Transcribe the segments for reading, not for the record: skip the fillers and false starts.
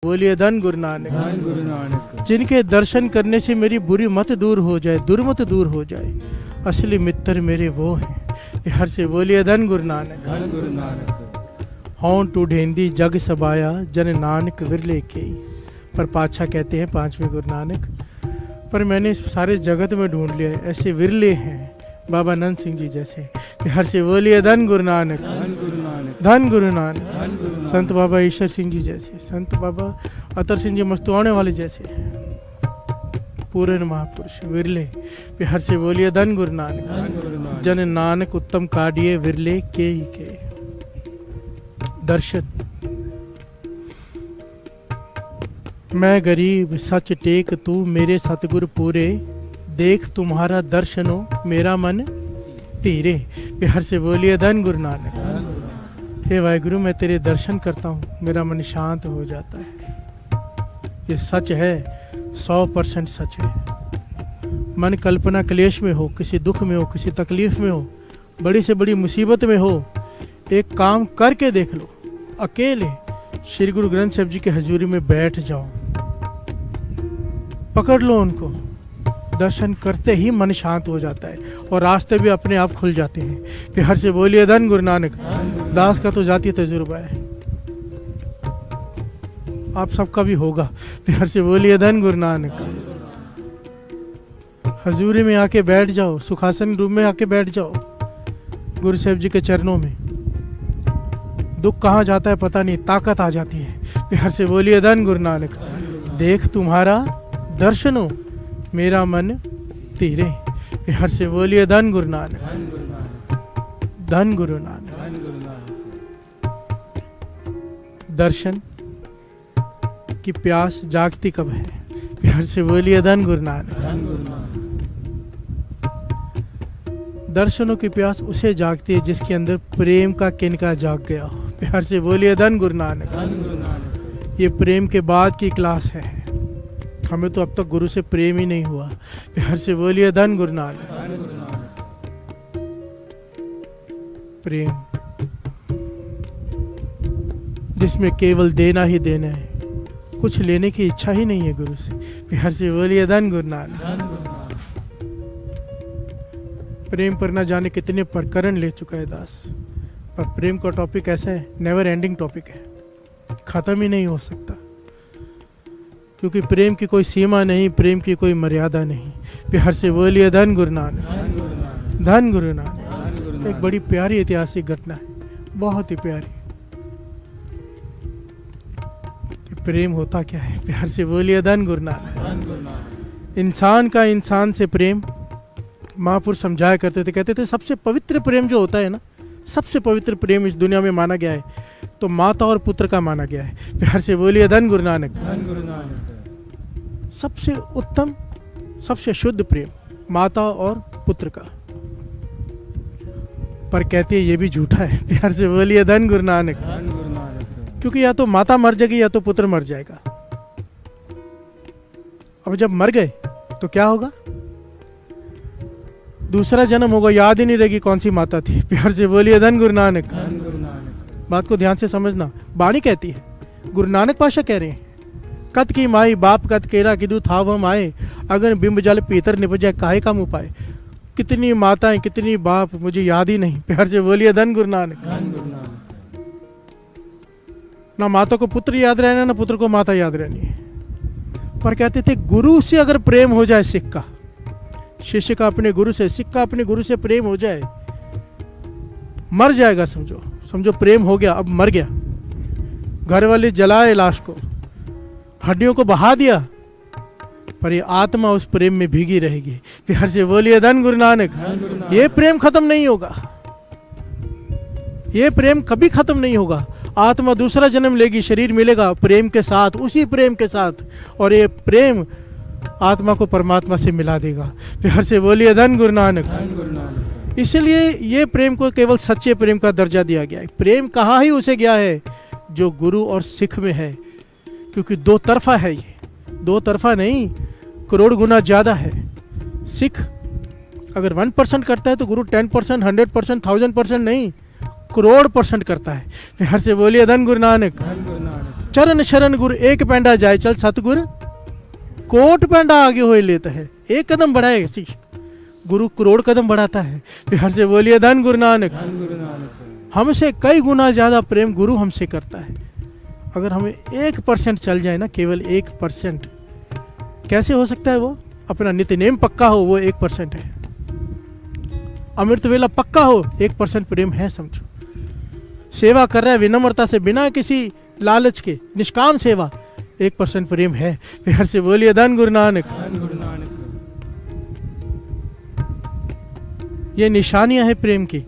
बोलिए धन गुरु नानक। धन गुरु नानक। जिनके दर्शन करने से मेरी बुरी मत दूर हो जाए, दुर्मत दूर हो जाए, असली मित्र मेरे वो हैं। बिहार से बोलिए धन गुरु नानक। धन गुरु नानक। हौं टू ढेंदी जग सबाया, जन नानक विरले के। पर पातशाह कहते हैं पांचवें गुरु नानक, पर मैंने सारे जगत में ढूंढ लिया, ऐसे विरले हैं बाबा नंद सिंह जी जैसे। बिहार से बोलिए धन गुरु नानक। धन गुरु नानक। धन गुरु नानक। धन गुरु नानक। संत बाबा ईश्वर सिंह जी जैसे, संत बाबा अतर सिंह जी मस्तुआने वाले जैसे पूर्ण महापुरुष विरले। बिहार से बोलिए धन गुरु नानक। धन गुरु नानक। जन नानक उत्तम काडिये विरले के ही के। दर्शन। मैं गरीब सच टेक तू मेरे सतगुर पूरे, देख तुम्हारा दर्शनो मेरा मन धीरे। बिहार से बोलिए धन गुरु नानक। धन गुरु नानक। हे वाहिगुरु, मैं तेरे दर्शन करता हूँ, मेरा मन शांत हो जाता है। ये सच है, 100% सच है। मन कल्पना क्लेश में हो, किसी दुख में हो, किसी तकलीफ में हो, बड़ी से बड़ी मुसीबत में हो, एक काम करके देख लो, अकेले श्री गुरु ग्रंथ साहिब जी के हजूरी में बैठ जाओ, पकड़ लो उनको, दर्शन करते ही मन शांत हो जाता है और रास्ते भी अपने आप खुल जाते हैं। बिहार से बोलिए धन गुरु नानक। दास का तो जाती तजुर्बा है, आप सबका भी होगा। बिहार से बोलिए धन गुरु नानक। हजूरी में आके बैठ जाओ, सुखासन रूम में आके बैठ जाओ गुरु साहिब जी के चरणों में। दुख कहाँ जाता है पता नहीं, ताकत आ जाती है। बिहार से बोलिए धन गुरु नानक। देख तुम्हारा दर्शनो मेरा मन धीरे। बिहार से बोलिए धन गुरु नानक। धन गुरु नानक। धन गुरु नानक। दर्शन की प्यास जागती कब है? बिहार से बोलिए धन गुरु नानक। धन गुरु नानक। दर्शनों की प्यास उसे जागती है जिसके अंदर प्रेम का किनका जाग गया हो। बिहार से बोलिए धन गुरु नानक। धन गुरु नानक। ये प्रेम के बाद की क्लास है, हमें तो अब तक गुरु से प्रेम ही नहीं हुआ। बिहार से बोलिए धन गुरु नानक। धन गुरु नानक। प्रेम जिसमें केवल देना ही देना है, कुछ लेने की इच्छा ही नहीं है गुरु से। बिहार से बोलिए धन गुरु नानक। धन गुरु नानक। प्रेम पर ना जाने कितने प्रकरण ले चुका है दास, पर प्रेम का टॉपिक ऐसा है, नेवर एंडिंग टॉपिक है, खत्म ही नहीं हो सकता, क्योंकि प्रेम की कोई सीमा नहीं, प्रेम की कोई मर्यादा नहीं। बिहार से बोलिए धन गुरु नानक। धन गुरु नानक। धन गुरु नानक। धन गुरु नानक। एक बड़ी प्यारी ऐतिहासिक घटना है, बहुत ही प्यारी। प्रेम होता क्या है? बिहार से बोलिए धन गुरु नानक। धन गुरु नानक। इंसान का इंसान से प्रेम महापुरुष समझाया करते थे, कहते थे सबसे पवित्र प्रेम जो होता है ना, सबसे पवित्र प्रेम इस दुनिया में माना गया है तो माता और पुत्र का माना गया है। बिहार से बोलिए धन गुरु नानक। धन गुरु नानक। सबसे उत्तम, सबसे शुद्ध प्रेम माता और पुत्र का, पर कहते हैं ये भी झूठा है। बिहार से बोलिए धन गुरु नानक। धन गुरु नानक। क्योंकि या तो माता मर जाएगी या तो पुत्र मर जाएगा। अब जब मर गए तो क्या होगा? दूसरा जन्म होगा, याद ही नहीं रहेगी कौन सी माता थी। बिहार से बोलिए धन गुरु नानक। धन गुरु नानक। बात को ध्यान से समझना, बाणी कहती है, गुरु नानक पाशा कह रहे हैं, कत की माई बाप कत केरा किदू था वह माए, अगर बिंब जल पीतर निपजाए काहे का मुँह पाए। कितनी माताएं कितनी बाप मुझे याद ही नहीं। बिहार से बोलिए धन गुरु नानक। धन गुरु नानक। ना माता को पुत्र याद रहना, ना पुत्र को माता याद रहनी है। पर कहते थे गुरु से अगर प्रेम हो जाए, सिख का, शिष्य का अपने गुरु से, सिख का अपने गुरु से प्रेम हो जाए, मर जाएगा। समझो समझो प्रेम हो गया, अब मर गया, घर वाले जलाए लाश को, हड्डियों को बहा दिया, पर ये आत्मा उस प्रेम में भीगी रहेगी। बिहार से बोलिए धन गुरु नानक। ये प्रेम खत्म नहीं होगा, ये प्रेम कभी खत्म नहीं होगा। आत्मा दूसरा जन्म लेगी, शरीर मिलेगा प्रेम के साथ, उसी प्रेम के साथ, और ये प्रेम आत्मा को परमात्मा से मिला देगा। बिहार से बोलिए धन गुरु नानक। धन गुरु नानक। इसलिए ये प्रेम को केवल सच्चे प्रेम का दर्जा दिया गया है। प्रेम कहाँ ही उसे गया है जो गुरु और सिख में है, क्योंकि दो तरफा है, ये दो तरफा नहीं, करोड़ गुना ज़्यादा है। सिख अगर 1% करता है तो गुरु 10%, 100%, 1000% नहीं, करोड़ % करता है। बिहार से बोलिए धन गुरु नानक। धन गुरु नानक। चरण शरण गुरु एक पैंडा जाए चल सतगुर कोट पैंडा आगे हो लेता है। एक कदम बढ़ाए गुरु करोड़ कदम बढ़ाता है। प्यार से बोलिए धन गुरु नानक। धन गुरु नानक। हमसे कई गुना ज्यादा प्रेम गुरु हमसे करता है। अगर हमें 1% चल जाए ना, केवल 1%, कैसे हो सकता है? वो अपना नित्य नेम पक्का हो, वो 1% है। अमृत वेला पक्का हो, 1% प्रेम है समझो। सेवा कर रहा है विनम्रता से, बिना किसी लालच के, निष्काम सेवा, 1% प्रेम है। प्यार से बोलिए धन गुरु नानक। धन गुरु नानक। ये निशानियां हैं प्रेम की,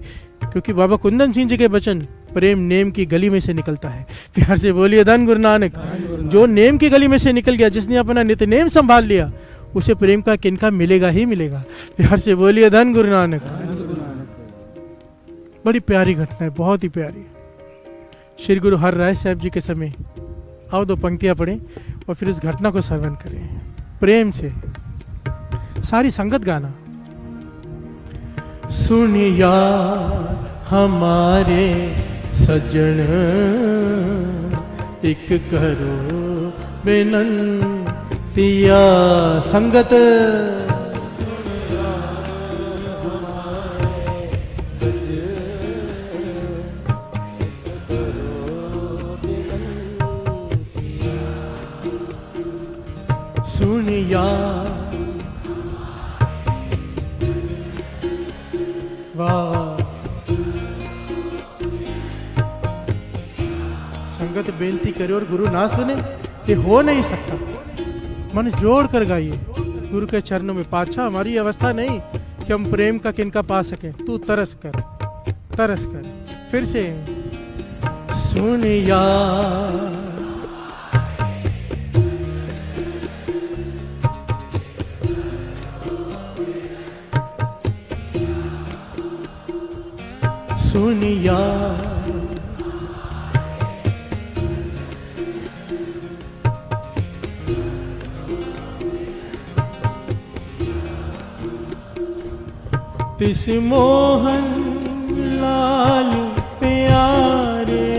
क्योंकि बाबा कुंदन सिंह जी के वचन प्रेम नेम की गली में से निकलता है। प्यार से बोलिए धन गुरु नानक। जो नेम की गली में से निकल गया, जिसने अपना नित्य नेम संभाल लिया, उसे प्रेम का किनका मिलेगा ही मिलेगा। प्यार से बोलिए धन गुरु नानक। बड़ी प्यारी घटना है, बहुत ही प्यारी। श्री गुरु हर राय साहब जी के समय, आओ 2 पंक्तियां पढ़ें और फिर इस घटना को श्रवण करें प्रेम से। सारी संगत गाना। सुन यार हमारे सजन, एक करो बेनंतिया संगत। सुन यार वाह, संगत बेनती करे और गुरु ना सुने, ये हो नहीं सकता। मन जोड़ कर गाइए गुरु के चरणों में। पाछा हमारी अवस्था नहीं कि हम प्रेम का किनका पा सके। तू तरस कर, तरस कर। फिर से सुन यार सुन यार तिस मोहन लाल प्यारे,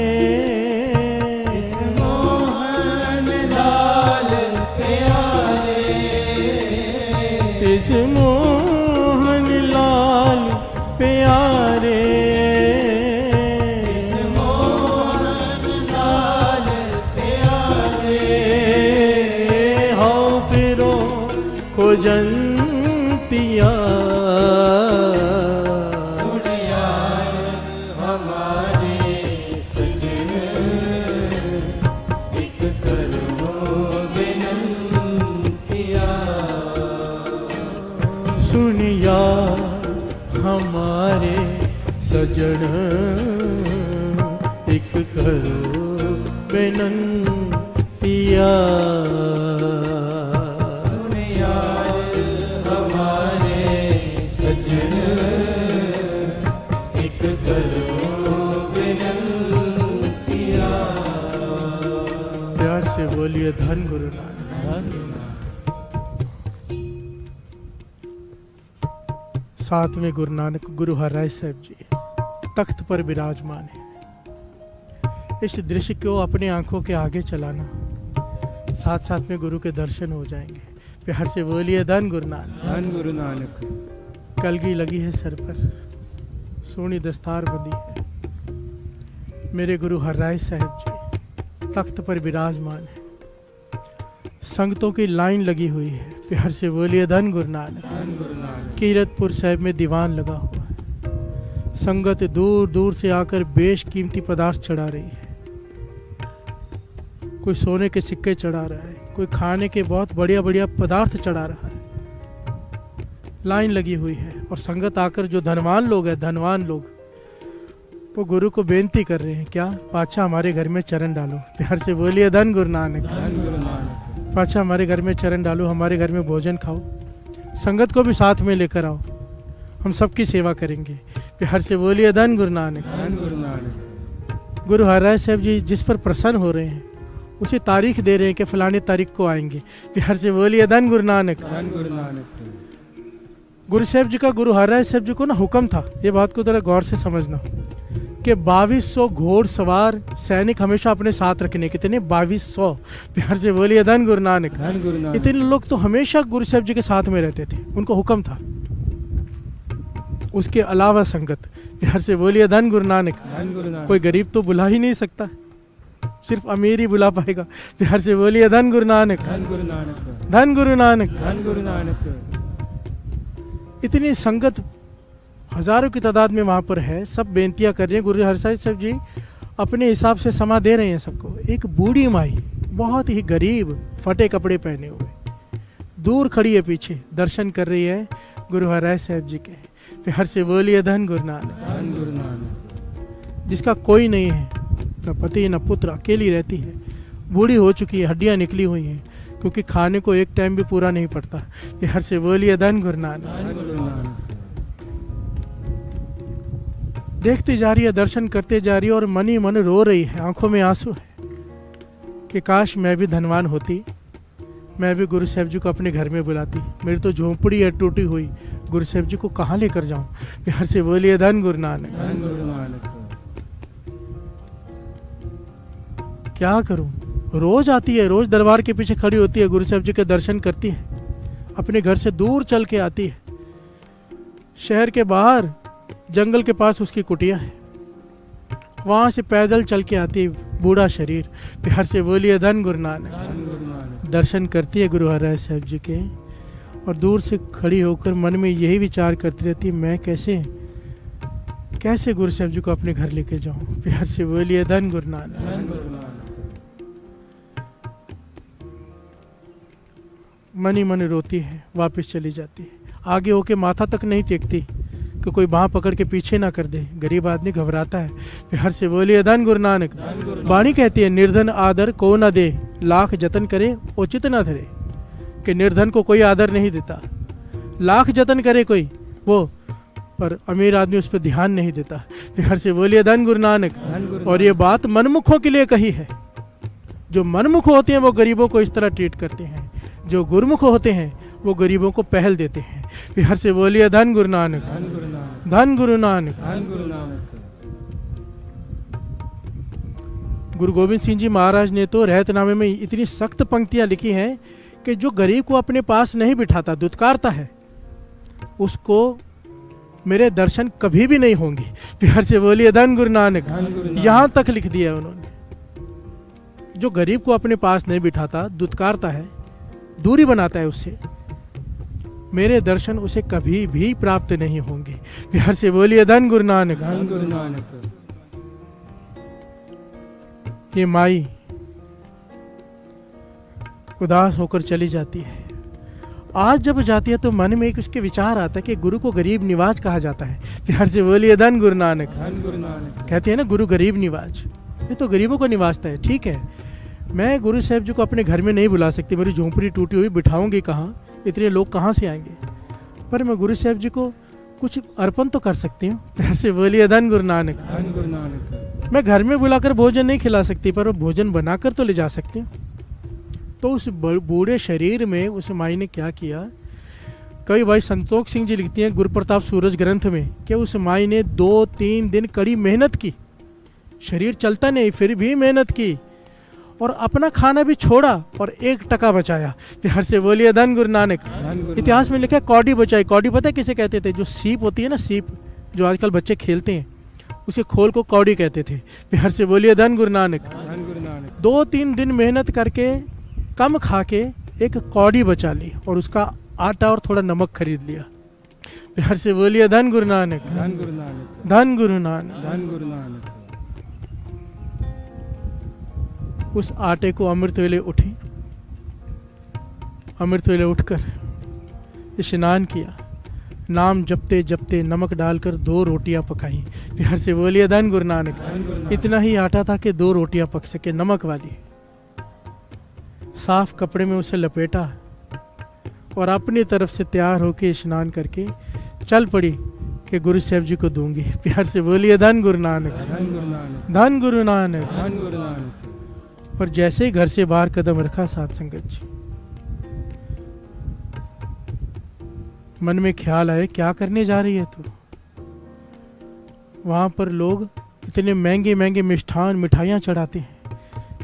तिस मोहन लाल प्यारे, तिस मोहन लाल प्यारे, तिस मोहन लाल प्यारे, हाँ फिरो को जंतिया। सुन यार हमारे सजन, एक करो बेनंतिया। सुन यार हमारे सजन, एक करो बेनंतिया। प्यार से बोलिए धन गुरु नानक। साथ में गुरु नानक गुरु हरराय साहब जी तख्त पर विराजमान है। इस दृश्य को अपने आंखों के आगे चलाना, साथ साथ में गुरु के दर्शन हो जाएंगे। प्यार से बोलिए धन गुरु नानक। धन गुरु नानक। कलगी लगी है सर पर, सोनी दस्तार बंदी है। मेरे गुरु हरराय साहब जी तख्त पर विराजमान है। संगतों की लाइन लगी हुई है। प्यार से बोलिए धन गुरु नानक। धन गुरु नानक। कीरतपुर साहब में दीवान लगा हुआ है। संगत दूर दूर से आकर बेशकीमती पदार्थ चढ़ा रही है। कोई सोने के सिक्के चढ़ा रहा है, कोई खाने के बहुत बढ़िया बढ़िया पदार्थ चढ़ा रहा है। लाइन लगी हुई है और संगत आकर, जो धनवान लोग हैं, धनवान लोग, वो गुरु को बेनती कर रहे हैं, क्या पाछा हमारे घर में चरण डालो। प्यार से बोलिए धन गुरु नानक। धन गुरु नानक। पाछा हमारे घर में चरण डालो, हमारे घर में भोजन खाओ, संगत को भी साथ में लेकर आओ, हम सबकी सेवा करेंगे। प्यार से बोलिए धन गुरु नानक। धन गुरु नानक। गुरु हरराय साहब जी जिस पर प्रसन्न हो रहे हैं, उसे तारीख दे रहे हैं कि फलानी तारीख को आएंगे। प्यार से बोलिए धन गुरु नानक। धन गुरु नानक। गुरु साहब जी का गुरु हरराय साहब जी को ना हुक्म था, ये बात को जरा गौर से समझना। कि 2200 घोड़सवार सैनिक हमेशा अपने साथ रखने। कितने? 2200। प्यार से बोलिए धन गुरु नानक। धन गुरु नानक। इतने लोग तो हमेशा गुरु साहब जी के साथ में रहते थे, उनको हुक्म था। उसके अलावा संगत। प्यार से बोलिए धन गुरु नानक। धन गुरु नानक। कोई गरीब तो बुला ही नहीं सकता, सिर्फ अमीर ही बुला पाएगा। प्यार से बोलिए धन गुरु नानक। धन गुरु नानक। धन गुरु नानक। धन गुरु नानक। इतनी संगत हजारों की तादाद में वहाँ पर है। सब बेनतियाँ कर रहे हैं। गुरु हरसाई साहब जी अपने हिसाब से समा दे रहे हैं सबको। एक बूढ़ी माई, बहुत ही गरीब, फटे कपड़े पहने हुए, दूर खड़ी है, पीछे दर्शन कर रही है गुरु हरराय साहब जी के। प्यार से बोलिए धन गुरु नानक। धन गुरु नानक। जिसका कोई नहीं है, न पति न पुत्र, अकेली रहती है, बूढ़ी हो चुकी है, हड्डियाँ निकली हुई हैं, क्योंकि खाने को एक टाइम भी पूरा नहीं पड़ता। प्यार से बोलिए धन गुरु नानक। धन गुरु नानक। देखती जा रही है, दर्शन करते जा रही है, और मन ही मन रो रही है, आंखों में आंसू है कि काश मैं भी धनवान होती, मैं भी गुरु साहब जी को अपने घर में बुलाती। मेरी तो झोंपड़ी है टूटी हुई, गुरु साहब जी को कहाँ लेकर जाऊं। प्यार से बोलिए धन गुरु नानक। धन गुरु नानक। क्या करूं? रोज आती है, रोज दरबार के पीछे खड़ी होती है, गुरु साहब जी के दर्शन करती है, अपने घर से दूर चल के आती है। शहर के बाहर जंगल के पास उसकी कुटिया है, वहां से पैदल चल के आती है, बूढ़ा शरीर। प्यार से बोलिए धन गुरु नानक। धन गुरु नानक। दर्शन करती है गुरु हरराय साहब जी के, और दूर से खड़ी होकर मन में यही विचार करती रहती, मैं कैसे गुरु साहब जी को अपने घर लेके जाऊं। प्यार से बोलिए धन गुरु नानक। धन गुरु नानक। मन ही मन रोती है, वापस चली जाती है। आगे होके माथा तक नहीं टेकती कि कोई बाँह पकड़ के पीछे ना कर दे। गरीब आदमी घबराता है। प्यार से बोलिए धन गुरु नानक। वाणी कहती है, निर्धन आदर को न दे, लाख जतन करे उचित न धरे। कि निर्धन को कोई आदर नहीं देता, लाख जतन करे कोई वो, पर अमीर आदमी उस पर ध्यान नहीं देता। प्यार से बोलिए धन गुरु नानक। धन गुरु और ये बात मनमुखों के लिए कही है। जो मनमुख होते हैं वो गरीबों को इस तरह ट्रीट करते हैं, जो गुरुमुख होते हैं वो गरीबों को पहल देते हैं। प्यार से बोलिए धन गुरु नानक। धन गुरु नानक। धन गुरु नानक। धन गुरु नानक। गुरु गोविंद सिंह जी महाराज ने तो रहतनामे में इतनी सख्त पंक्तियां लिखी हैं कि जो गरीब को अपने पास नहीं बिठाता, दुत्कारता है, उसको मेरे दर्शन कभी भी नहीं होंगे। प्यार से बोलिए धन गुरु नानक। धन गुरु नानक। यहाँ तक लिख दिया है उन्होंने। जो गरीब को अपने पास नहीं बिठाता, दुत्कारता है, दूरी बनाता है उससे, मेरे दर्शन उसे कभी भी प्राप्त नहीं होंगे। प्यार से बोलिए धन गुरु नानक। धन गुरु नानक। ये माई उदास होकर चली जाती है। आज जब जाती है तो मन में एक उसके विचार आता है कि गुरु को गरीब निवाज कहा जाता है। प्यार से बोलिए धन गुरु नानक। धन गुरु नानक। कहते हैं ना गुरु गरीब निवाज, ये तो गरीबों को निवाजता है। ठीक है, मैं गुरु साहब जी को अपने घर में नहीं बुला सकती, मेरी झोंपड़ी टूटी हुई, बिठाऊंगी कहाँ, इतने लोग कहाँ से आएंगे, पर मैं गुरु साहब जी को कुछ अर्पण तो कर सकती हूँ। प्यार से बोलिए धन गुरु नानक। धन गुरु नानक। मैं घर में बुलाकर भोजन नहीं खिला सकती, पर वो भोजन बनाकर तो ले जा सकती हूँ। तो उस बूढ़े शरीर में उस माई ने क्या किया, कई भाई संतोष सिंह जी लिखती हैं गुरु प्रताप सूरज ग्रंथ में कि उस माई ने 2-3 दिन कड़ी मेहनत की, शरीर चलता नहीं फिर भी मेहनत की, और अपना खाना भी छोड़ा और 1 टका बचाया। प्यार से बोलिए धन गुरु नानक। इतिहास में लिखा है कौड़ी बचाई। कौड़ी पता है किसे कहते थे? जो सीप होती है ना, सीप जो आजकल बच्चे खेलते हैं, उसके खोल को कौड़ी कहते थे। प्यार से बोलिए धन गुरु नानक। धन गुरु नानक। 2-3 दिन मेहनत करके कम खा के 1 कौड़ी बचा ली, और उसका आटा और थोड़ा नमक खरीद लिया। प्यार से बोलिए धन गुरु नानक। धन गुरु नानक। धन गुरु नानक। धन गुरु नानक। उस आटे को अमृत वेले उठी, अमृत वेले उठकर स्नान किया, नाम जपते जपते नमक डालकर 2 रोटियां पकाई। प्यार से बोलिए धन गुरु नानक। इतना ही आटा था कि 2 रोटियां पक सके, नमक वाली। साफ कपड़े में उसे लपेटा और अपनी तरफ से तैयार होके स्नान करके चल पड़ी कि गुरु साहब जी को दूंगी। प्यार से बोलिए धन गुरु नानक। धन गुरु नानक। धन गुरु नानक। धन गुरु नानक। पर जैसे ही घर से बाहर कदम रखा साध संगत जी, मन में ख्याल आए क्या करने जा रही है तू। वहां पर लोग इतने महंगे महंगे मिष्ठान मिठाइयाँ चढ़ाते हैं,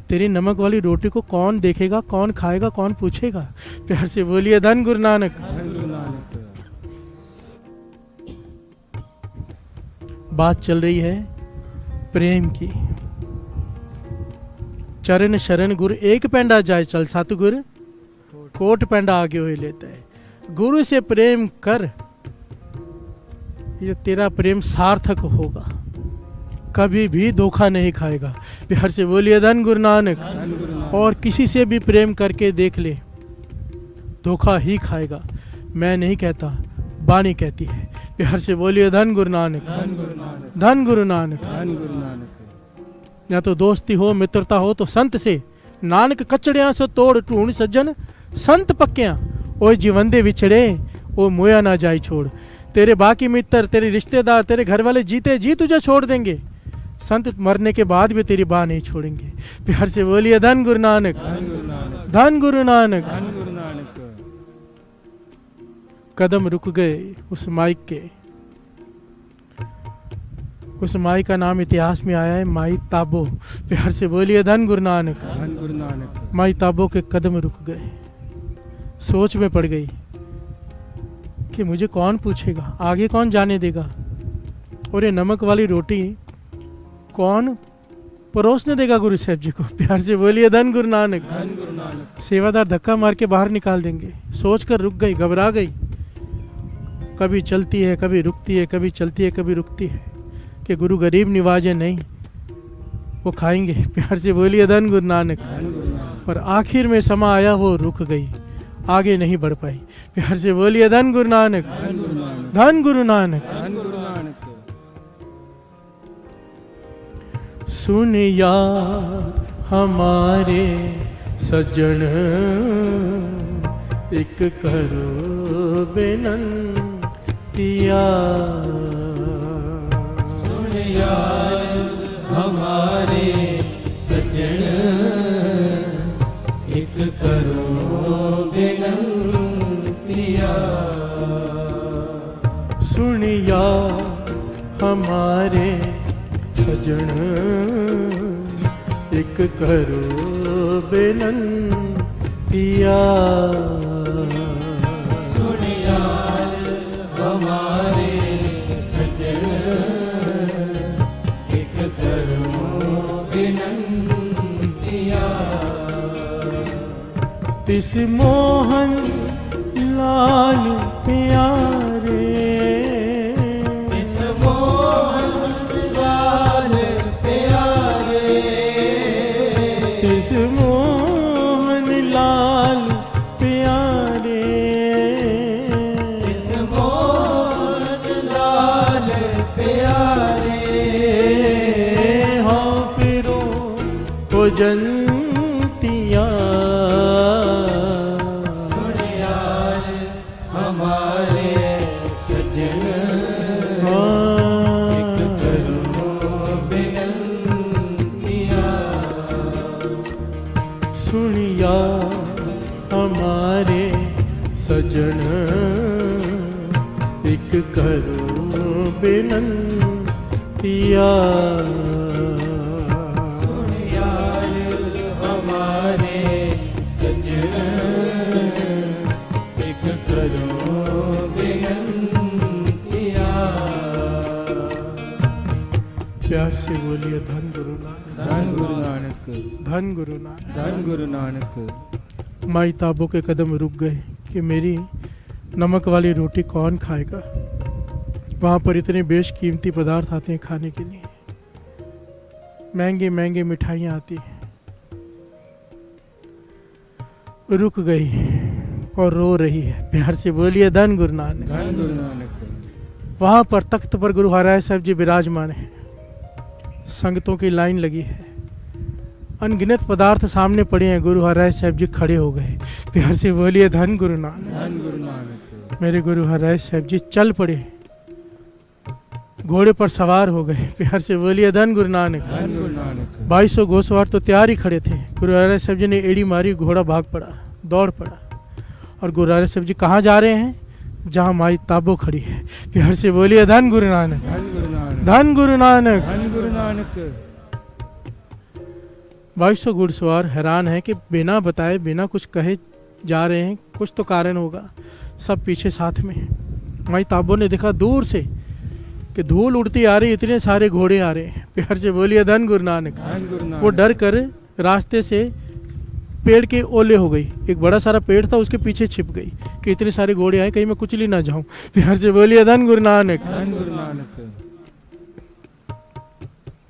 तेरी नमक वाली रोटी को कौन देखेगा, कौन खाएगा, कौन पूछेगा? प्यार से बोलिए धन गुरु नानक। धन गुरु नानक। बात चल रही है प्रेम की। चरण शरण गुरु एक पेंडा जाए चल, सतगुरु कोट पेंडा आगे हुए लेता है। गुरु से प्रेम कर, ये तेरा प्रेम सार्थक होगा, कभी भी धोखा नहीं खाएगा। प्यार से बोलिए धन गुरु नानक। धन गुरु नानक। और किसी से भी प्रेम करके देख ले, धोखा ही खाएगा। मैं नहीं कहता, वाणी कहती है। प्यार से बोलिए धन गुरु नानक। धन गुरु नानक। धन गुरु नानक। धन गुरु नानक। या तो दोस्ती हो, मित्रता हो तो संत से। नानक कचड़ियां से तोड़ ढूंढ सज्जन, संत पक्कियां ओए जीवंदे विछड़े, ओ मोया ना जाई छोड़। तेरे बाकी मित्र, तेरे रिश्तेदार, तेरे घर वाले जीते जी तुझे छोड़ देंगे, संत मरने के बाद भी तेरी बाह नहीं छोड़ेंगे। प्यार से बोलिए धन गुरु नानक। धन गुरु नानक। धन गुरु नानक। धन गुरु नानक। कदम रुक गए उस माइक के। उस माई का नाम इतिहास में आया है माई ताबो। प्यार से बोलिए धन गुरु नानक। धन गुरु नानक। माई ताबो के कदम रुक गए, सोच में पड़ गई कि मुझे कौन पूछेगा, आगे कौन जाने देगा, और ये नमक वाली रोटी कौन परोसने देगा गुरु साहब जी को। प्यार से बोलिए धन गुरु नानक। धन गुरु नानक। सेवादार धक्का मार के बाहर निकाल देंगे। सोच कर रुक गई, घबरा गई। कभी चलती है, कभी रुकती है, कभी चलती है, कभी रुकती है कि गुरु गरीब निवाजे नहीं, वो खाएंगे। प्यार से बोलिए धन गुरु नानक। धन गुरु नानक। पर आखिर में समा आया, वो रुक गई, आगे नहीं बढ़ पाई। प्यार से बोलिए धन गुरु नानक। धन गुरु नानक। धन गुरु नानक। धन गुरु नानक। सुन यार हमारे सज्जन, एक करो बेनंतिया। सुन यार हमारे सज्जन, एक करो बेनंतिया। सुन यार हमारे सजन, एक करो बेनंतिया। सुन यार हमारे सज्जन, एक करो बेनंतिया। तिस मोहन लाल प्यारे, इस मोहन लाल प्यारे, तिस मोहन लाल प्यारे, इस मोहन लाल प्यारे। हाँ फिरो हो जंतिया। सुन यार हमारे सज्जन, एक करो बेनंतिया। सुनिया हमारे सजन, एक करो बेनंतिया। सुन यार हमारे सज्जन, एक करो बेनंतिया। प्यार से बोलिए धन गुरु नानक। धन गुरु नानक। धन गुरु नानक। धन गुरु नानक। माई ताबो के कदम रुक गए कि मेरी नमक वाली रोटी कौन खाएगा। वहाँ पर इतने बेशकीमती पदार्थ आते हैं खाने के लिए, महंगे महंगे मिठाइयाँ आती हैं। रुक गई और रो रही है। प्यार से बोलिए धन गुरु नानक। धन गुरु नानक। वहाँ पर तख्त पर गुरु हराय साहब जी विराजमान हैं, संगतों की लाइन लगी है, अनगिनत पदार्थ सामने पड़े हैं। गुरु हराय साहब जी खड़े हो गए। प्यार से बोलिए धन गुरु नानक। धन गुरु नानक। मेरे गुरु हराय साहब जी चल पड़े, घोड़े पर सवार हो गए। प्यार से बोलिए धन गुरु नानक। धन गुरु नानक। 2200 घोड़सवार तो तैयार ही खड़े थे। गुरु हराय साहब जी ने एड़ी मारी, घोड़ा भाग पड़ा, दौड़ पड़ा। और गुरु हराय साहब जी कहाँ जा रहे हैं? जहाँ माई ताबो खड़ी है। प्यार से बोलिए धन गुरु नानक। धन गुरु नानक। धन गुरु नानक। धन गुरु नानक। नानक। 2200 घुड़सवार हैरान है कि बिना बताए बिना कुछ कहे जा रहे हैं, कुछ तो कारण होगा। सब पीछे साथ में। माई ताबो ने देखा दूर से कि धूल उड़ती आ रही, इतने सारे घोड़े आ रहे हैं। प्यार से बोलिए धन गुरु नानक। धन गुरु नानक। वो डर कर रास्ते से पेड़ के ओले हो गई। एक बड़ा सारा पेड़ था, उसके पीछे छिप गई कि इतने सारे घोड़े आए, कहीं मैं कुचली ना जाऊं। प्यार से बोलिए धन गुरु नानक। धन गुरु नानक।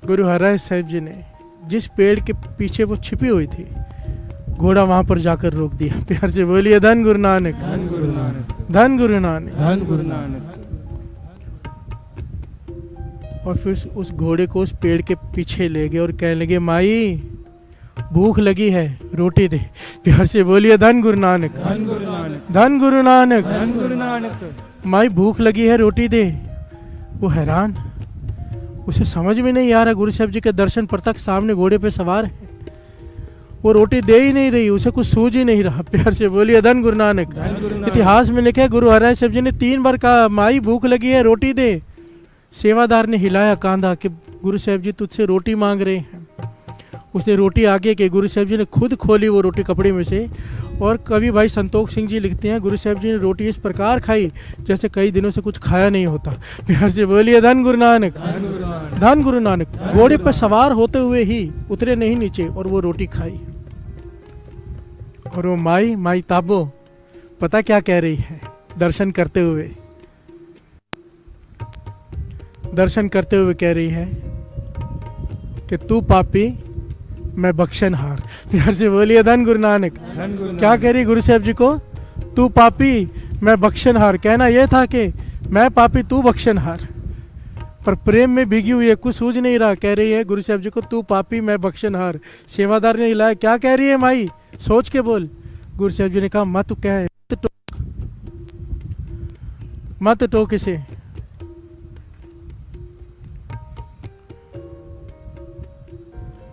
गुरु हराय साहिब जी ने जिस पेड़ के पीछे वो छिपी हुई थी, घोड़ा वहां पर जाकर रोक दिया। प्यार से बोलिए धन गुरु नानक। धन गुरु नानक। धन गुरु नानक। धन गुरु नानक। और फिर उस घोड़े को उस पेड़ के पीछे ले गए और कहने लगे, माई भूख लगी है, रोटी दे। प्यार से बोलिए धन गुरु नानक। धन गुरु नानक। धन गुरु नानक। धन गुरु नानक। माई भूख लगी है, रोटी दे। वो हैरान, उसे समझ में नहीं आ रहा, गुरु साहब जी के दर्शन प्रत्यक्ष सामने घोड़े पे सवार है, वो रोटी दे ही नहीं रही, उसे कुछ सूझ ही नहीं रहा। प्यार से बोलिए धन गुरु नानक। धन गुरु नानक। इतिहास में लिखा है, गुरु हराय साहब जी ने 3 बार कहा, माई भूख लगी है, रोटी दे। सेवादार ने हिलाया कांधा कि गुरु साहब जी तुझसे रोटी मांग रहे हैं। उसने रोटी आगे के गुरु साहब जी ने खुद खोली वो रोटी कपड़े में से। और कवि भाई संतोष सिंह जी लिखते हैं, गुरु साहब जी ने रोटी इस प्रकार खाई जैसे कई दिनों से कुछ खाया नहीं होता। प्यार से बोलिए धन गुरु नानक। धन गुरु नानक। धन गुरु नानक। घोड़े पर सवार होते हुए ही उतरे नहीं नीचे और वो रोटी खाई। और वो माई ताबो पता क्या कह रही है दर्शन करते हुए? दर्शन करते हुए कह रही है कि तू पापी मैं बख्शनहार। प्यार से बोलिए धन गुरु नानक। धन गुरु क्या कह रही गुरु साहब जी को? तू पापी मैं बख्शनहार। कहना यह था कि मैं पापी तू बख्शनहार, पर प्रेम में भीगी हुई है, कुछ सूझ नहीं रहा। कह रही है गुरु साहब जी को, तू पापी मैं बख्शनहार। सेवादार ने हिलाया, क्या कह रही है माई, सोच के बोल। गुरु साहब जी ने कहा, मत कह, मत टोक इसे।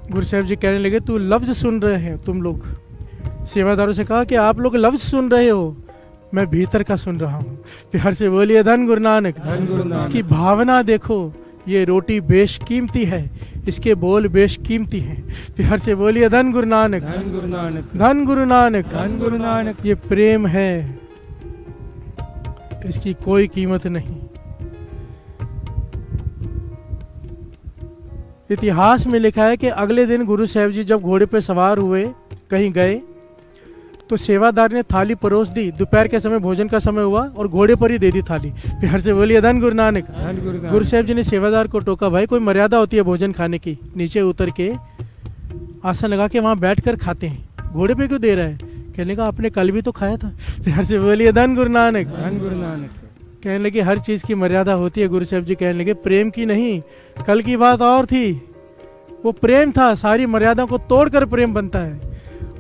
गुरु साहब जी कहने लगे, तू लफ्ज सुन रहे हैं तुम लोग। सेवादारों से कहा कि आप लोग लफ्ज सुन रहे हो, मैं भीतर का सुन रहा हूँ। प्यार से बोलिए धन गुरु नानक। धन गुरु नानक। इसकी भावना देखो, ये रोटी बेशकीमती है, इसके बोल बेशकीमती हैं। प्यार से बोलिए धन गुरु नानक। धन गुरु नानक। धन गुरु नानक। धन गुरु नानक। ये प्रेम है, इसकी कोई कीमत नहीं। इतिहास में लिखा है कि अगले दिन गुरु साहब जी जब घोड़े पे सवार हुए कहीं गए तो सेवादार ने थाली परोस दी। दोपहर के समय भोजन का समय हुआ और घोड़े पर ही दे दी थाली। प्यार से बोलिए धन गुरु नानक। धन गुरु नानक। गुरु साहब जी ने सेवादार को टोका, भाई कोई मर्यादा होती है भोजन खाने की, नीचे उतर के आसन लगा के वहाँ बैठ कर खाते हैं, घोड़े पे क्यों दे रहा है? कहने का आपने कल भी तो खाया था। प्यार से बोलिए धन गुरु नानक। धन गुरु नानक। कहने लगे हर चीज़ की मर्यादा होती है। गुरु साहब जी कहने लगे प्रेम की नहीं, कल की बात और थी, वो प्रेम था, सारी मर्यादा को तोड़कर प्रेम बनता है,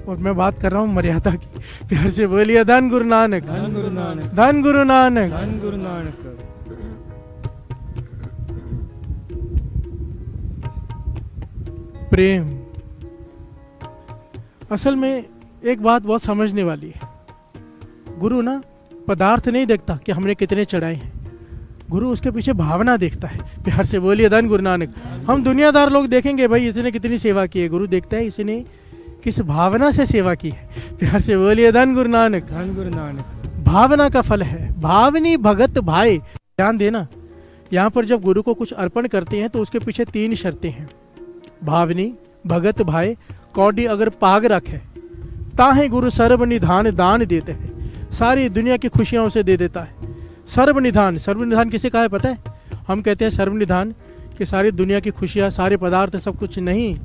और मैं बात कर रहा हूँ मर्यादा की। प्यार से बोलिए धन गुरु नानक। धन गुरु नानक। धन गुरु नानक। धन गुरु नानक। प्रेम असल में एक बात बहुत समझने वाली है। गुरु ना पदार्थ नहीं देखता कि हमने कितने चढ़ाए हैं, गुरु उसके पीछे भावना देखता है। प्यार से बोलिए धन गुरु नानक। हम दुनियादार लोग देखेंगे भाई इसने कितनी सेवा की है, गुरु देखता है इसने किस भावना से सेवा की है। प्यार से बोलिए धन गुरु नानक। धन गुरु नानक। भावना का फल है, भावनी भगत भाई। ध्यान देना, यहाँ पर जब गुरु को कुछ अर्पण करते हैं तो उसके पीछे 3 शर्तें हैं, भावनी भगत भाई कौड़ी अगर पाग रखे ताहे गुरु सर्वनिधान दान देते हैं। सारी दुनिया की खुशियाँ उसे दे देता है। सर्वनिधान, सर्वनिधान किसे कहा है पता है? हम कहते हैं सर्वनिधान कि सारी दुनिया की खुशियाँ सारे पदार्थ सब कुछ नहीं,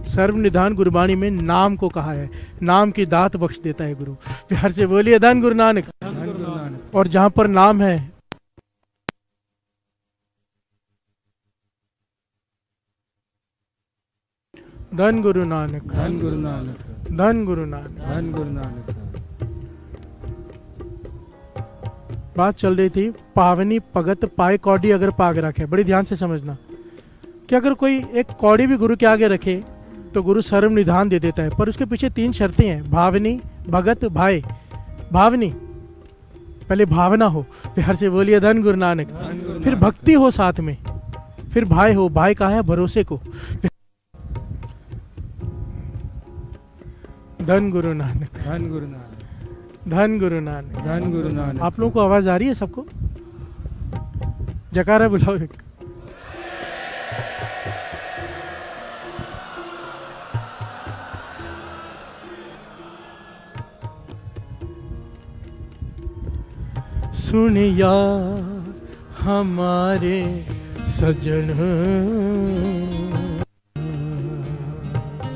सर्वनिधान गुरबाणी में नाम को कहा है, नाम की दात बख्श देता है गुरु। प्यार से बोलिए धन गुरु नानक। धन गुरु नानक। और जहाँ पर नाम है धन गुरु नानक। धन गुरु नानक। धन गुरु नानक। धन गुरु नानक। बात चल रही थी पावनी भगत पाए कौड़ी अगर पाग रखे। बड़ी ध्यान से समझना कि अगर कोई एक कौड़ी भी गुरु के आगे रखे तो गुरु सर्व निधान दे देता है, पर उसके पीछे 3 शर्तें हैं, भावनी भगत भाई। भावनी पहले भावना हो, प्यार से बोलिए धन गुरु नानक। फिर भक्ति हो साथ में, फिर भाई हो, भाई कहा है भरोसे को। धन गुरु नानक, धन गुरु नानक, धन गुरु नानक। धन गुरु नानक। आप लोगों को आवाज आ रही है सबको? जकारा बुलाओ एक। सुन यार हमारे सजन,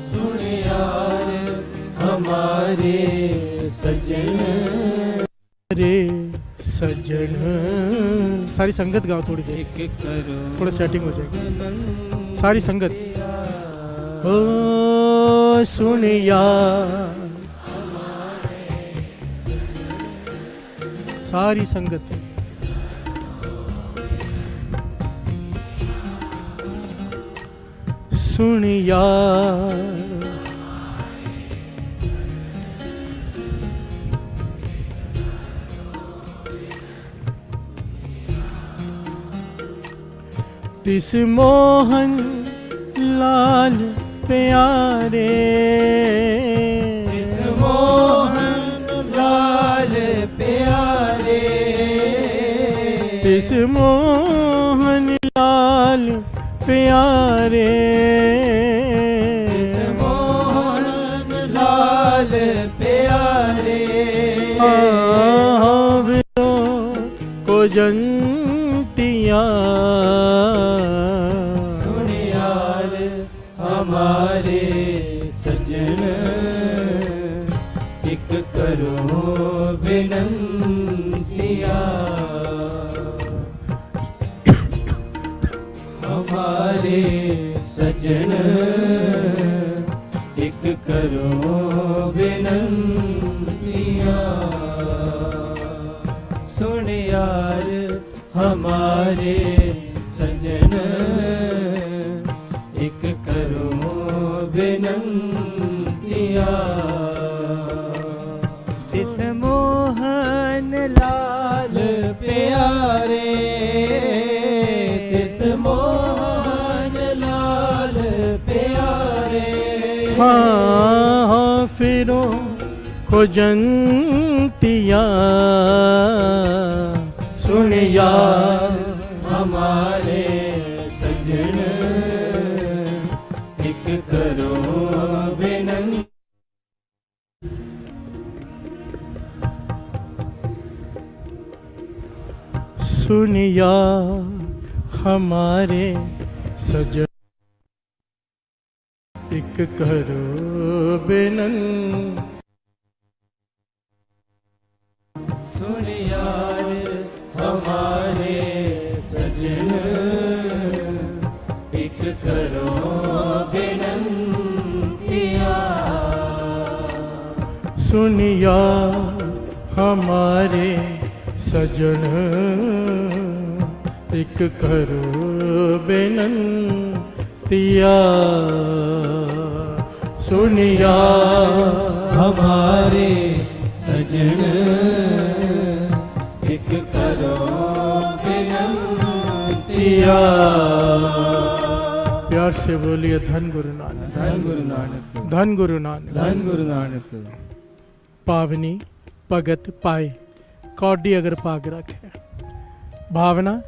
सुन यार हमारे सजन, रे सजन। सारी संगत गाओ थोड़ी देर, एक करो थोड़ा सेटिंग हो जाएगी। सारी संगत। ओ सुन यार, सारी संगत। सुन यार तिस मोहन लाल प्यारे, इस मोहन लाल प्यारे, तिस मोहन लाल प्यारे, इस मोहन लाल प्यारे, आविरों को जंतिया। सुन यार हमारे सजन, एक करो बिनंतिया। हमारे सजन, एक करो बिनंतिया। सुन यार हमारे सजन, एक करो बिनंतिया। इस मोहन लाल प्यारे, इस मोहन लाल प्यारे, हाँ फिरों को जंतिया। सुन यार हमारे सजन, एक करो बिनंती। सुन यार हमारे सजन, एक करो बेनंती। सुन यार हमारे सजन, एक करो बिनंतिया। सुन यार हमारे सजन, एक करो बेनंतिया। सुन यार हमारे सजन, एक करो बिनंतिया। प्यार से बोलिए धन गुरु नानक, धन गुरु नानक, धन गुरु नानक। धन गुरु नानक। पावनी भगत पाए कौडी अगर पाग रखे, भावना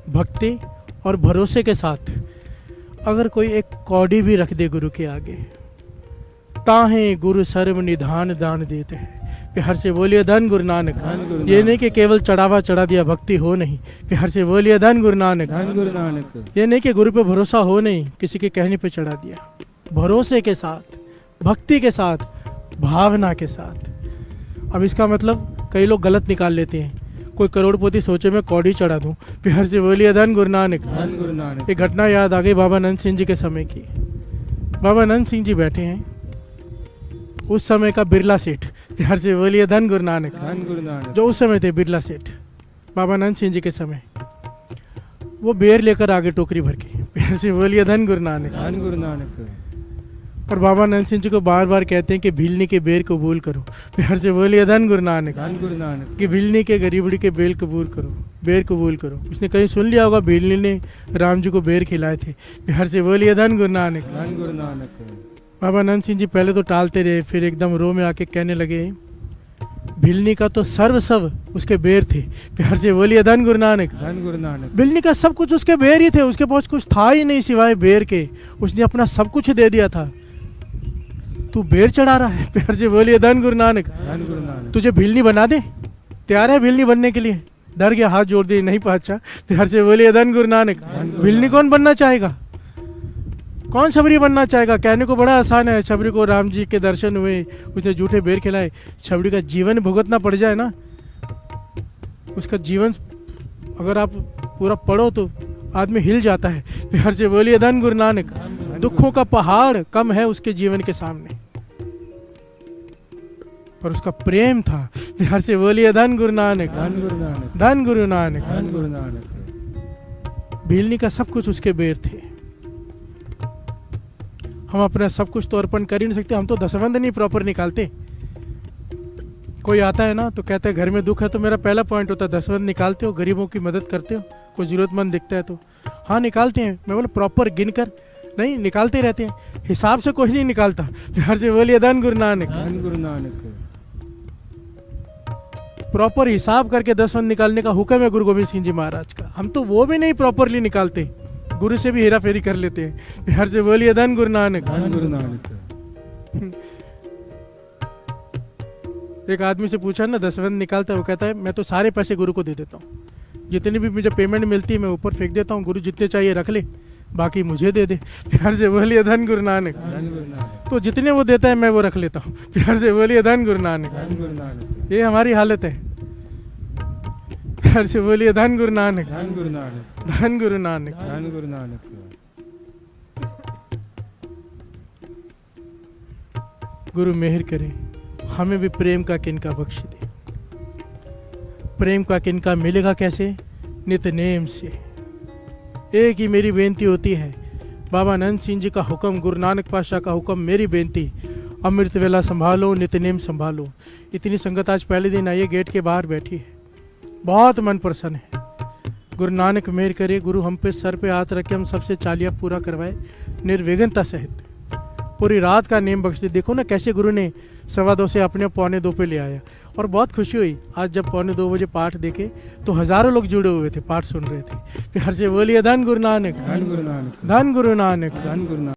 भक्ति और भरोसे के साथ अगर कोई एक कौड़ी भी रख दे गुरु के आगे, ताहे गुरु सर्व निधान दान देते हैं। प्यार से बोलिए धन गुरु नानक। धन गुरु ये नहीं कि केवल चढ़ावा चढ़ा दिया भक्ति हो नहीं। प्यार से बोलिए धन गुरु नानक। धन गुरु नानक। ये नहीं कि गुरु पे भरोसा हो नहीं, किसी के कहने पे चढ़ा दिया। भरोसे के साथ, भक्ति के साथ, भावना के साथ। अब इसका मतलब कई लोग गलत निकाल लेते हैं, कोई करोड़पति सोचे मैं कौड़ी चढ़ा दूं। प्यार से बोलिए धन गुरु नानक। धन गुरु नानक। एक घटना याद आ गई बाबा नंद सिंह जी के समय की। बाबा नंद सिंह जी बैठे हैं, उस समय का बिरला सेठ। प्यार से बोलिए धन गुरु नानक। धन गुरु नानक। जो उस समय थे बिरला सेठ, बाबा नंद सिंह जी के समय, वो बेर लेकर आगे टोकरी भर के। प्यार से बोलिए धन गुरु नानक। धन गुरु नानक। और बाबा नंद सिंह जी को बार बार कहते हैं कि भिलनी के बेर कबूल करो। प्यार से बोलिए धन गुरु नानक। धन गुरु नानक। कि भिलनी के गरीबड़ी के बेर कबूल करो, बेर कबूल करो। उसने कहीं सुन लिया होगा भिलनी ने राम जी को बेर खिलाए थे। प्यार से बोलिए धन गुरु नानक। धन गुरु नानक। बाबा नंद सिंह जी पहले तो टालते रहे, फिर एकदम रो में आके कहने लगे भिलनी का तो सर्व उसके बेर थे। प्यार से बोलिए धन गुरु नानक। धन गुरु नानक। भिलनी का सब कुछ उसके बेर ही थे, उसके पास कुछ था ही नहीं सिवाय बेर के। उसने अपना सब कुछ दे दिया था, तू बेर चढ़ा रहा है। प्यार से बोलिए धन गुरु नानक। धन गुरु नानक। तुझे भिलनी बना दे, तैयार है भिलनी बनने के लिए? डर गया, हाथ जोड़ दिए, नहीं पहुंचा। प्यार से बोलिए धन गुरु नानक। भिलनी कौन बनना चाहेगा? कौन शबरी बनना चाहेगा? कहने को बड़ा आसान है। शबरी को राम जी के दर्शन हुए, उसने जूठे बेर खिलाए, शबरी का जीवन भुगतना पड़ जाए ना, उसका जीवन अगर आप पूरा पढ़ो तो आदमी हिल जाता है। प्यार से बोलिए धन गुरु नानक। दुखों का पहाड़ कम है उसके जीवन के सामने, पर उसका प्रेम था। प्यार से बोलिए धन गुरु नानक। धन गुरु नानक। धन गुरु नानक। धन गुरु नानक। भिलनी का सब कुछ उसके बेर थे। हम अपना सब कुछ तो अर्पण कर ही नहीं सकते, हम तो दसवंध नहीं प्रॉपर निकालते। कोई आता है ना तो कहता है घर में दुख है, तो मेरा पहला पॉइंट होता है दसवंध निकालते हो, गरीबों की मदद करते हो, कोई ज़रूरतमंद दिखता है तो हाँ निकालते हैं। मैं बोला प्रॉपर गिन कर नहीं, निकालते रहते हैं, हिसाब से कोई नहीं निकालता। प्यार से बोलिए धन गुरु नानक। धन गुरु नानक। प्रॉपर हिसाब करके दसवंध निकालने का हुक्म है गुरु गोविंद सिंह जी महाराज का। हम तो वो भी नहीं प्रॉपरली निकालते, गुरु से भी हेरा फेरी कर लेते हैं। प्यार से बोलिए धन गुरु नानक। धन गुरु नानक। एक आदमी से पूछा ना दसवंध निकालता है, वो कहता है मैं तो सारे पैसे गुरु को दे देता हूँ, जितनी भी मुझे पेमेंट मिलती है मैं ऊपर फेंक देता हूँ, गुरु जितने चाहिए रख ले, बाकी मुझे दे दे। प्यार से बोलिए धन गुरु नानक। धन गुरु नानक। तो जितने वो देता है मैं वो रख लेता हूँ। प्यार से बोलिए धन गुरु नानक। धन गुरु नानक। ये हमारी हालत है। प्यार से बोलिए धन गुरु नानक। धन गुरु नानक। धन गुरु नानक। धन गुरु नानक। गुरु मेहर करे, हमें भी प्रेम का किनका बख्श दे। प्रेम का किनका मिलेगा कैसे? नित नेम से। एक ही मेरी बेनती होती है, बाबा नंद सिंह जी का हुक्म, गुरु नानक पातशाह का हुक्म, मेरी बेनती, अमृत वेला संभालो, नितनेम संभालो। इतनी संगत आज पहले दिन आई है, गेट के बाहर बैठी है, बहुत मन प्रसन्न है। गुरु नानक मेहर करे, गुरु हम पे सर पे हाथ रखे, हम सबसे चालिया पूरा करवाए निर्विघ्नता सहित, पूरी रात का नेम बख्श दे। देखो ना कैसे गुरु ने 2:15 से अपने 1:45 पे ले आया, और बहुत खुशी हुई आज जब 1:45 बजे पाठ देखे तो हजारों लोग जुड़े हुए थे, पाठ सुन रहे थे। प्यार से बोलिए धन गुरु नानक। धन गुरु नानक। धन गुरु नानक। धन गुरु नानक।